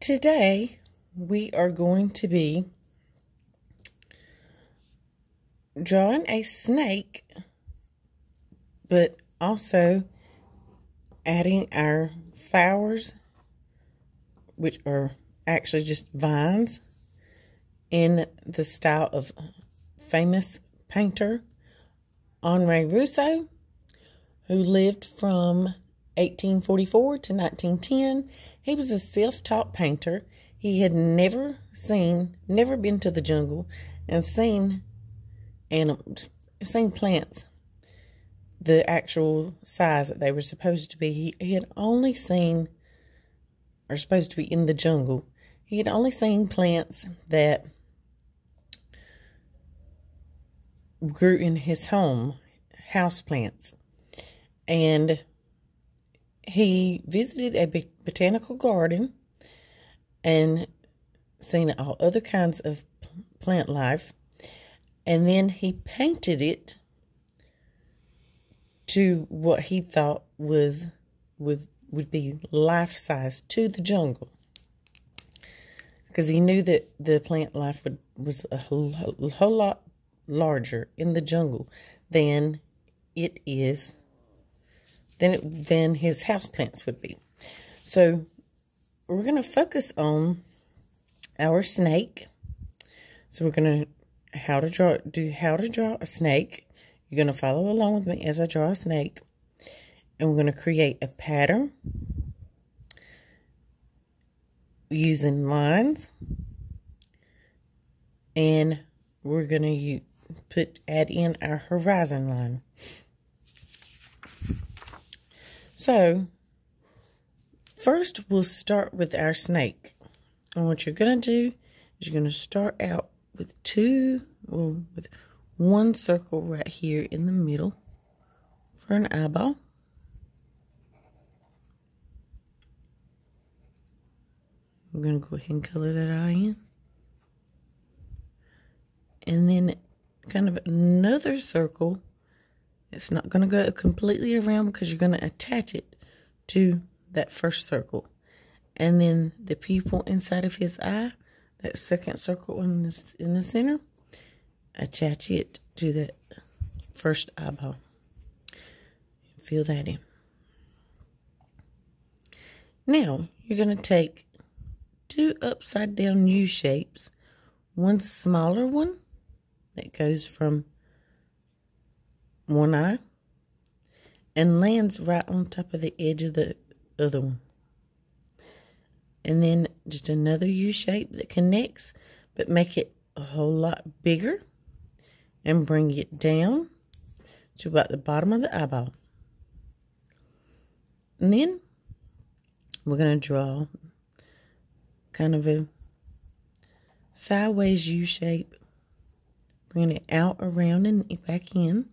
Today, we are going to be drawing a snake, but also adding our flowers, which are actually just vines, in the style of famous painter Henri Rousseau, who lived from 1844 to 1910. He was a self-taught painter. He had never been to the jungle and seen animals, seen plants the actual size that they were supposed to be. He had only seen, or supposed to be in the jungle, he had only seen plants that grew in his home, house plants. And he visited a botanical garden and seen all other kinds of plant life. And then he painted it to what he thought would be life-size to the jungle. Because he knew that the plant life was a whole lot larger in the jungle than it is, than his houseplants would be. So we're going to focus on our snake. So we're going to how to draw a snake. You're going to follow along with me as I draw a snake. And we're going to create a pattern using lines. And we're going to add in our horizon line. So, first we'll start with our snake. And what you're going to do is you're going to start out with with one circle right here in the middle for an eyeball. I'm going to go ahead and color that eye in. And then kind of another circle. It's not going to go completely around because you're going to attach it to that first circle. And then the pupil inside of his eye, that second circle in the center, attach it to that first eyeball. Fill that in. Now, you're going to take two upside down U shapes, one smaller one that goes from one eye and lands right on top of the edge of the other one. And then just another U shape that connects, but make it a whole lot bigger and bring it down to about the bottom of the eyeball. And then we're going to draw kind of a sideways U shape, bring it out, around, and back in.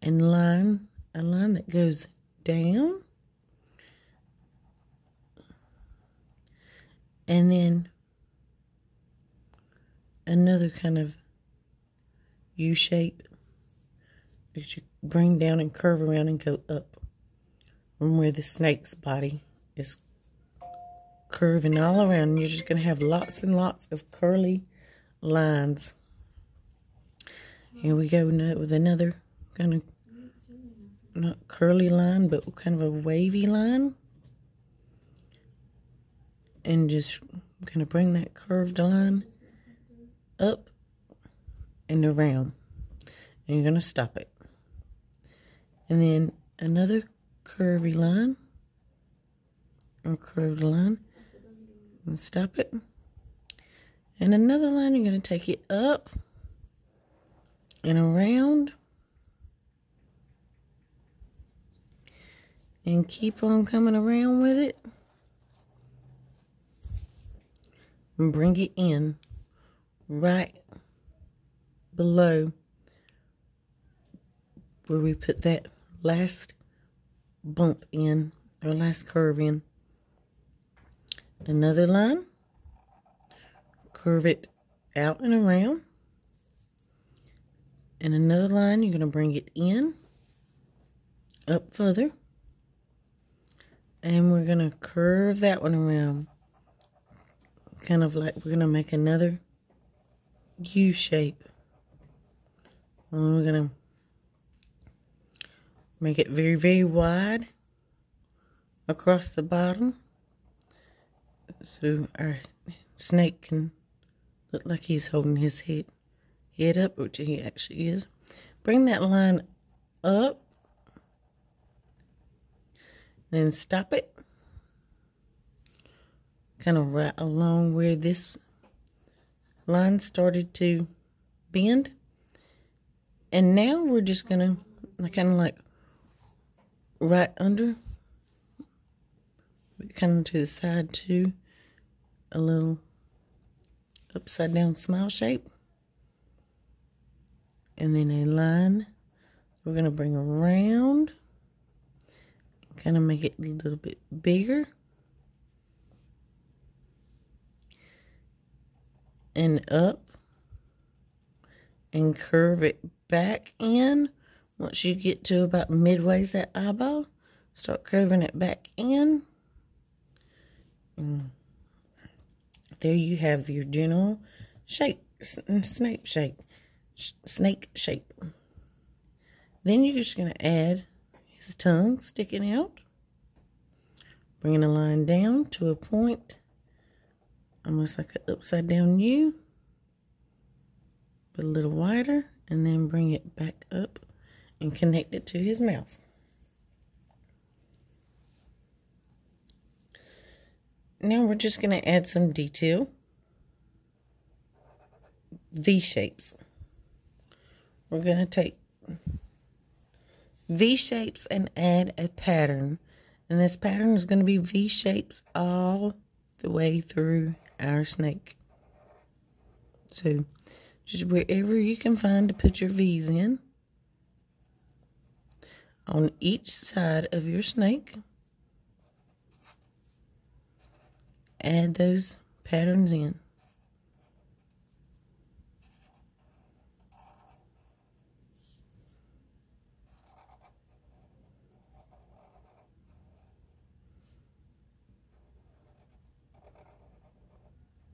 And a line that goes down, and then another kind of U shape that you bring down and curve around and go up from where the snake's body is curving all around. You're just going to have lots and lots of curly lines. Here we go with another kind of, not curly line, but kind of a wavy line. And just kind of bring that curved line up and around. And you're going to stop it. And then another curvy line, or curved line, and stop it. And another line, you're going to take it up and around. And keep on coming around with it. And bring it in right below where we put that last bump in, or last curve in. Another line. Curve it out and around. And another line, you're going to bring it in, up further. And we're going to curve that one around. kind of like we're going to make another U shape. And we're going to make it very, very wide across the bottom so our snake can look like he's holding his head up, which he actually is. Bring that line up, then stop it, kind of right along where this line started to bend. And now we're just gonna kind of like right under, kind of to the side too, a little upside down smile shape. And then a line we're gonna bring around, kind of make it a little bit bigger. And up, and curve it back in. Once you get to about midway that eyeball, start curving it back in. And there you have your general shape, snake shape. Then you're just going to add his tongue sticking out, bringing a line down to a point, almost like an upside down U, but a little wider, and then bring it back up and connect it to his mouth. Now we're just going to add some detail. V shapes. We're going to take V shapes and add a pattern. And this pattern is going to be V shapes all the way through our snake. So just wherever you can find to put your V's in, on each side of your snake, add those patterns in.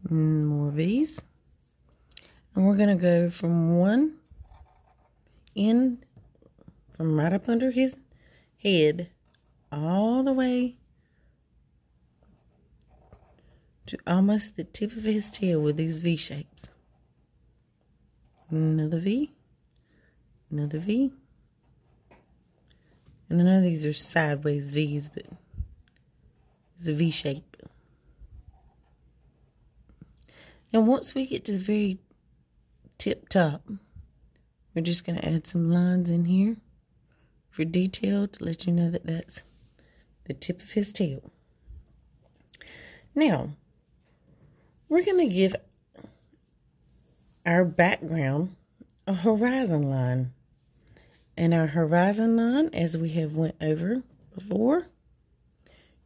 More V's. And we're going to go from one end, from right up under his head, all the way to almost the tip of his tail with these V shapes. Another V, another V. And I know these are sideways V's, but it's a V shape. And once we get to the very tip top, we're just going to add some lines in here for detail to let you know that that's the tip of his tail. Now, we're going to give our background a horizon line. And our horizon line, as we have went over before,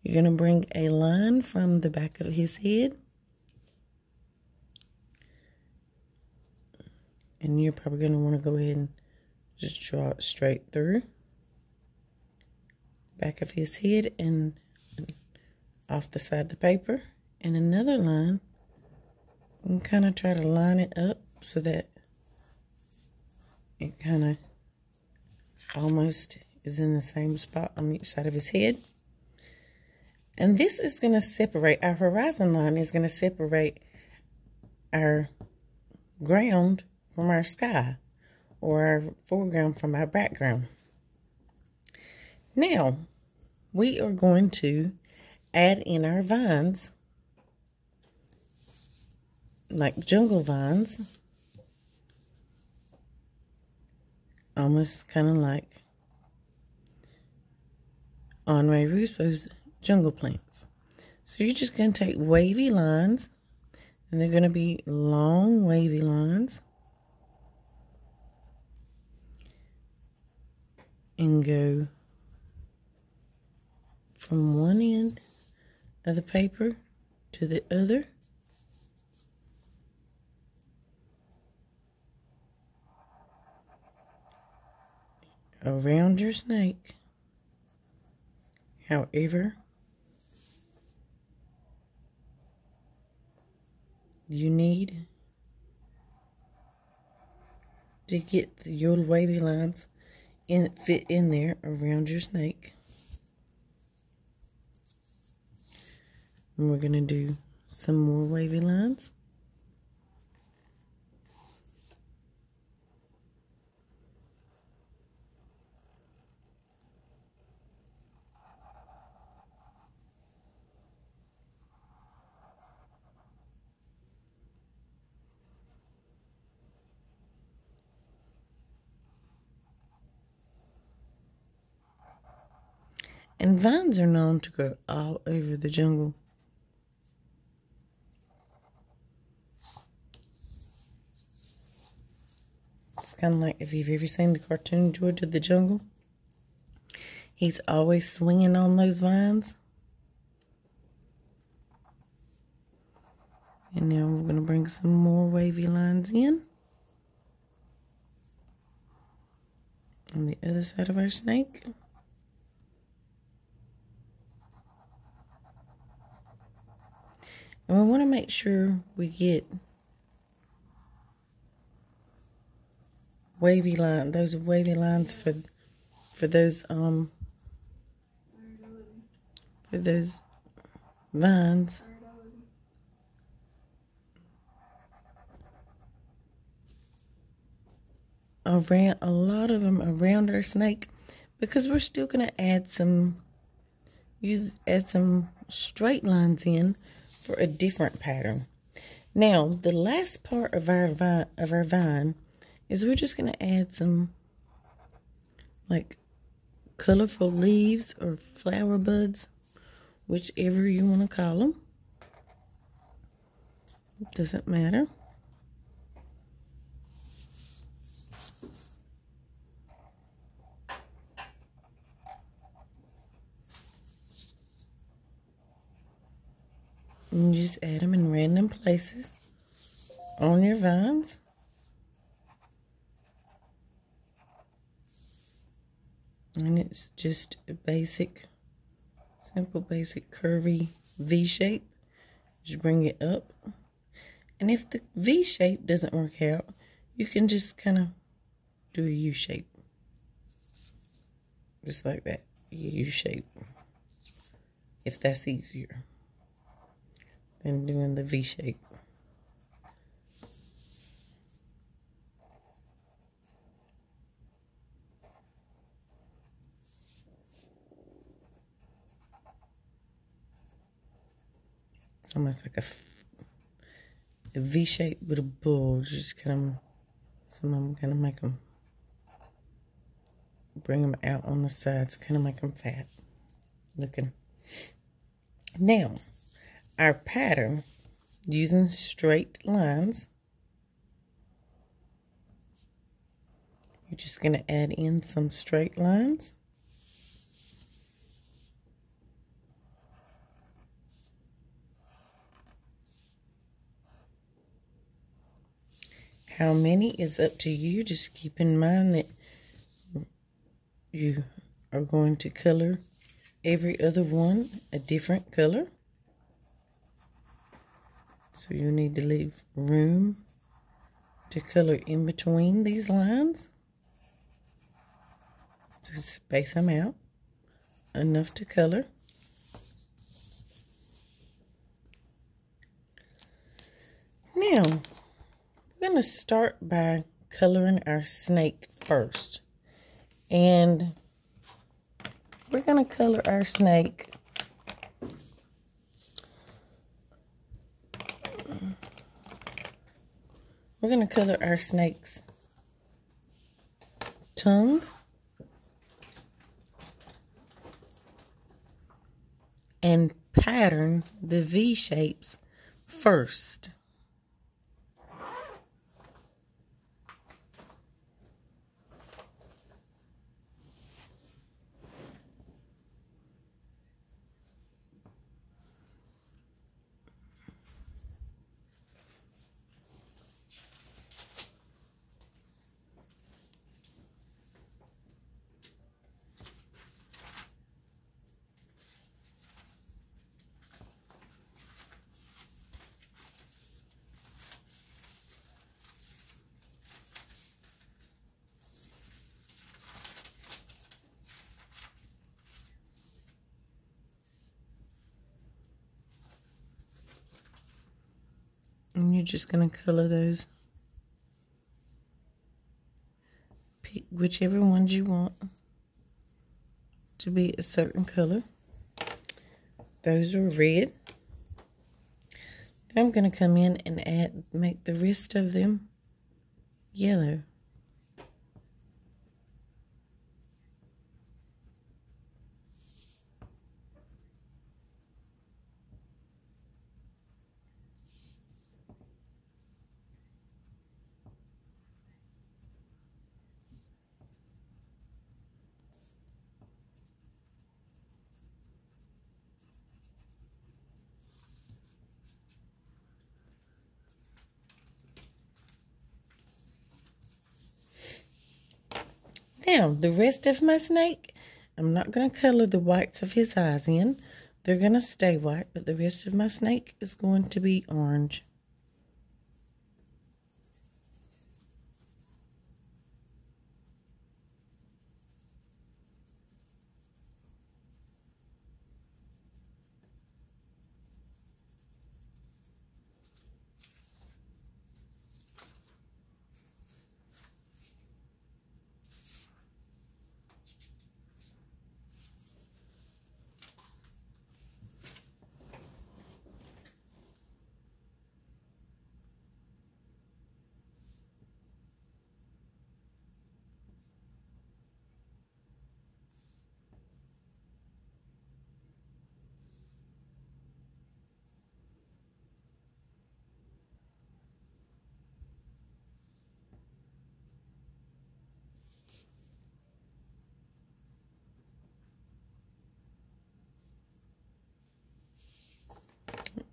you're going to bring a line from the back of his head. And you're probably going to want to go ahead and just draw it straight through back of his head and off the side of the paper. And another line, and kind of try to line it up so that it kind of almost is in the same spot on each side of his head. And this is going to separate, our horizon line is going to separate our ground from our sky, or our foreground from our background. Now, we are going to add in our vines, like jungle vines, almost kind of like Henri Rousseau's jungle plants. So you're just going to take wavy lines, and they're going to be long wavy lines, and go from one end of the paper to the other. Around your snake, however you need to get your wavy lines fit in there around your snake. And we're going to do some more wavy lines. And vines are known to grow all over the jungle. It's kind of like if you've ever seen the cartoon George of the Jungle. He's always swinging on those vines. And now we're going to bring some more wavy lines in. On the other side of our snake. And we want to make sure we get wavy line, those wavy lines for those vines. Around a lot of them around our snake, because we're still going to add some straight lines in for a different pattern. Now the last part of our vine is we're just going to add some like colorful leaves or flower buds, whichever you want to call them. It doesn't matter. And you just add them in random places on your vines. And it's just a basic, simple, basic curvy V shape. Just bring it up. And if the V shape doesn't work out, you can just kind of do a U shape. Just like that, U shape. If that's easier than doing the V shape. It's almost like a V shape with a bulge. Just kind of, some of them kind of make them, bring them out on the sides, kind of make them fat looking. Now, our pattern, using straight lines, you're just going to add in some straight lines. How many is up to you. Just keep in mind that you are going to color every other one a different color. So you need to leave room to color in between these lines. To space them out enough to color. Now, we're going to start by coloring our snake first. And we're going to color our snake snake's tongue and pattern the V shapes first. you're just going to color those. Pick whichever ones you want to be a certain color. Those are red. Then I'm going to come in and make the rest of them yellow. Now, the rest of my snake, I'm not going to color the whites of his eyes in. They're going to stay white, but the rest of my snake is going to be orange.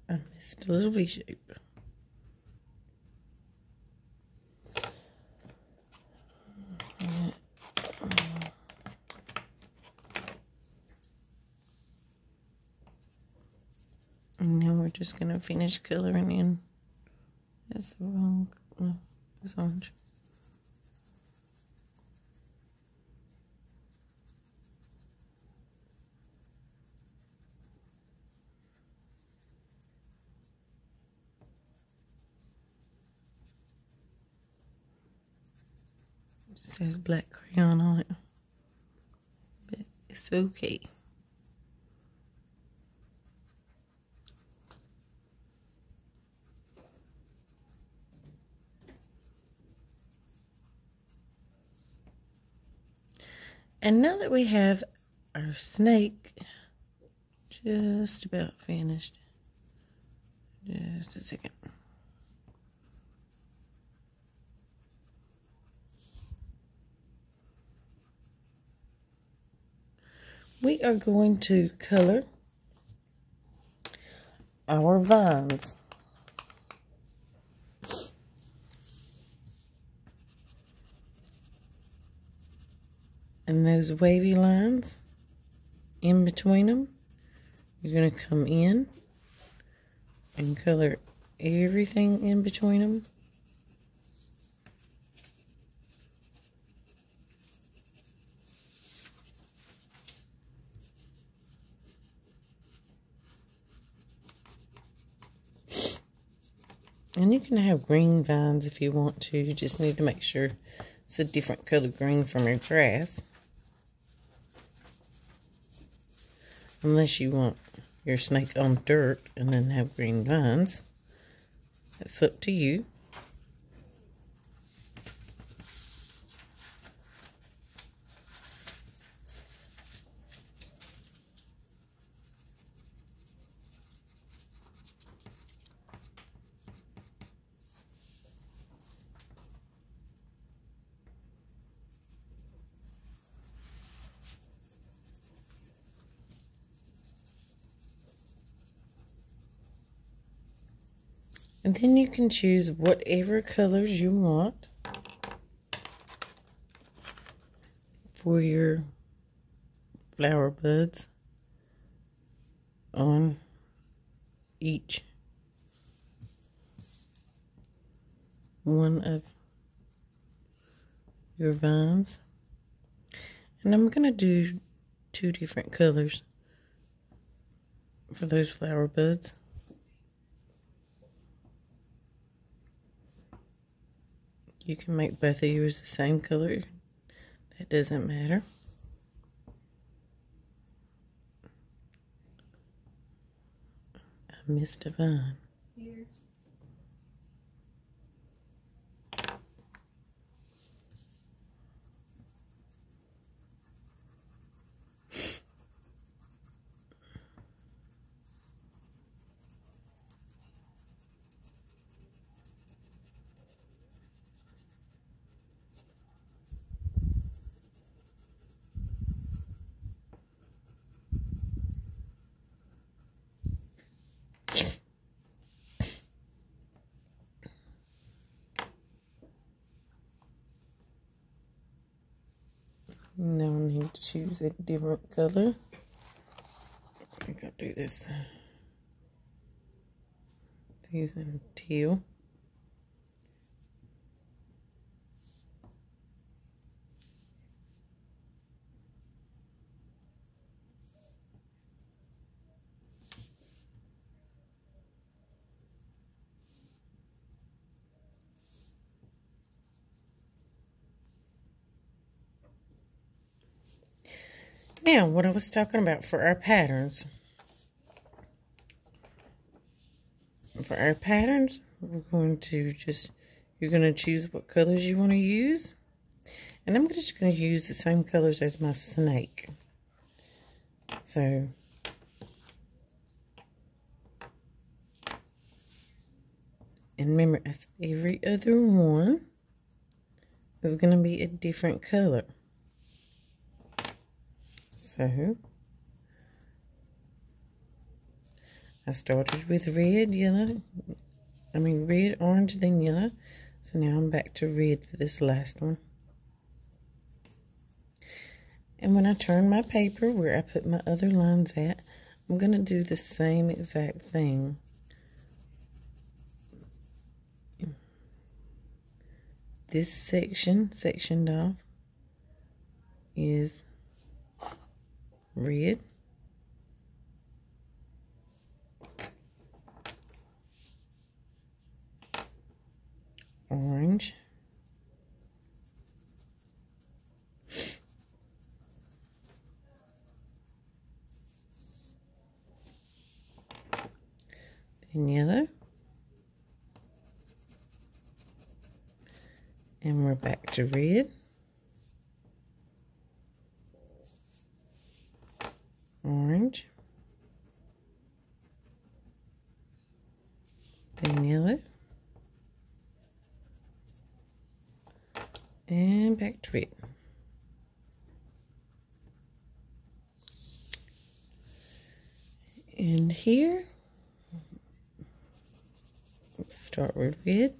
I missed a little V shape. And now we're just going to finish coloring in. That's the wrong, no, it's orange. It just has black crayon on it, but it's okay. And now that we have our snake just about finished, just a second. We are going to color our vines. And those wavy lines in between them, you're going to come in and color everything in between them. And you can have green vines if you want to. You just need to make sure it's a different color green from your grass. Unless you want your snake on dirt and then have green vines. That's up to you. And then you can choose whatever colors you want for your flower buds on each one of your vines. And I'm going to do 2 different colors for those flower buds. You can make both of yours the same color. That doesn't matter. I missed a vine. Here. Now I need to choose a different color. I think I'll do this. These in teal. Now, what I was talking about for our patterns. For our patterns, we're going to you're going to choose what colors you want to use. And I'm just going to use the same colors as my snake. So, and remember, every other one is going to be a different color. So, I started with red, orange, then yellow. So now I'm back to red for this last one. And when I turn my paper where I put my other lines at, I'm going to do the same exact thing. This sectioned off, is red. Orange. Then yellow. And we're back to red. Orange. Then yellow. And back to red. And here, let's start with red.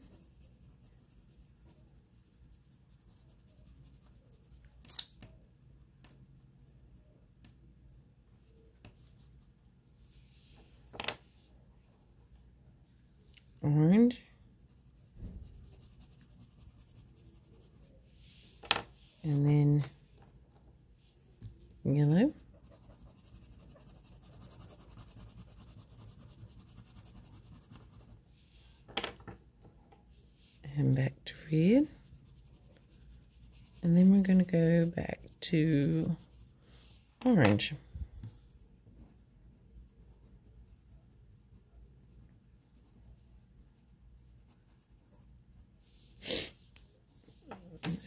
Orange. And then yellow. And back to red. And then we're going to go back to orange.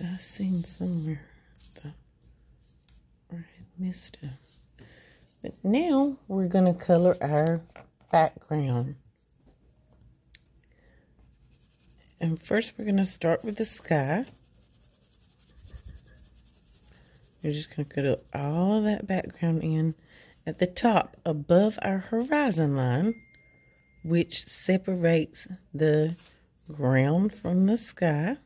I've seen somewhere that I had missed it. But now we're going to color our background. And first we're going to start with the sky. We're just going to color all of that background in at the top above our horizon line, which separates the ground from the sky.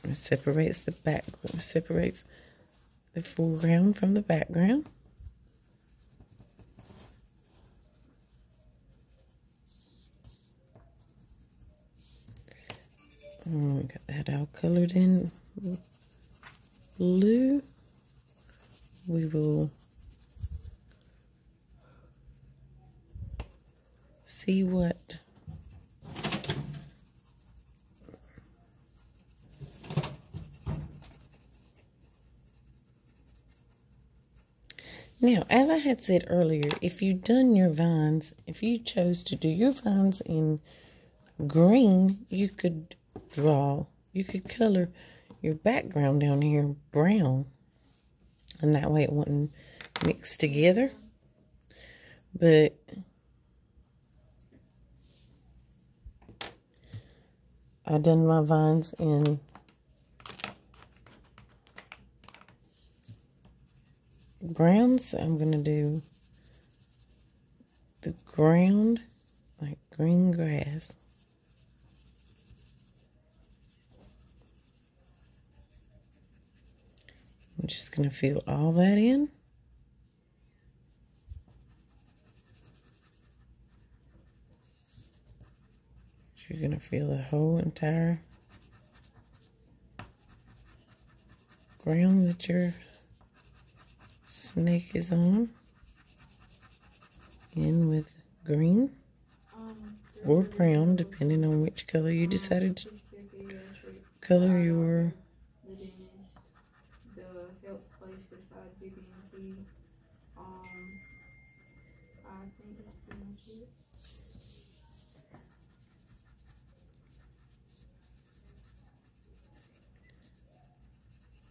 It separates the background, separates the foreground from the background. We got that all colored in blue. We will see what Now, as I had said earlier, if you chose to do your vines in green, you could color your background down here brown. And that way it wouldn't mix together. But I done my vines in brown, so I'm going to do the ground like green grass. I'm just going to fill all that in. So you're going to fill the whole entire ground that your snake is on in with green or brown, depending on which color you decided to color your health place beside BB&T. I think that's pretty much it.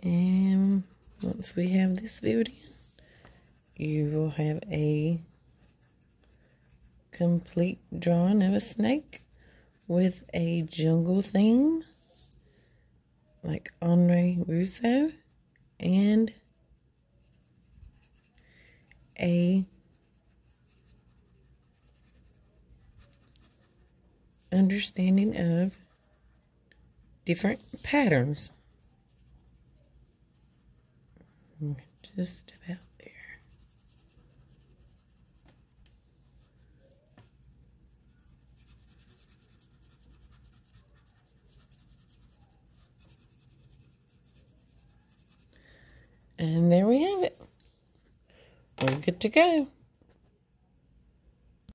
And once we have this filled in, you will have a complete drawing of a snake with a jungle theme like Henri Rousseau and a understanding of different patterns. Just about there. And there we have it. We're good to go.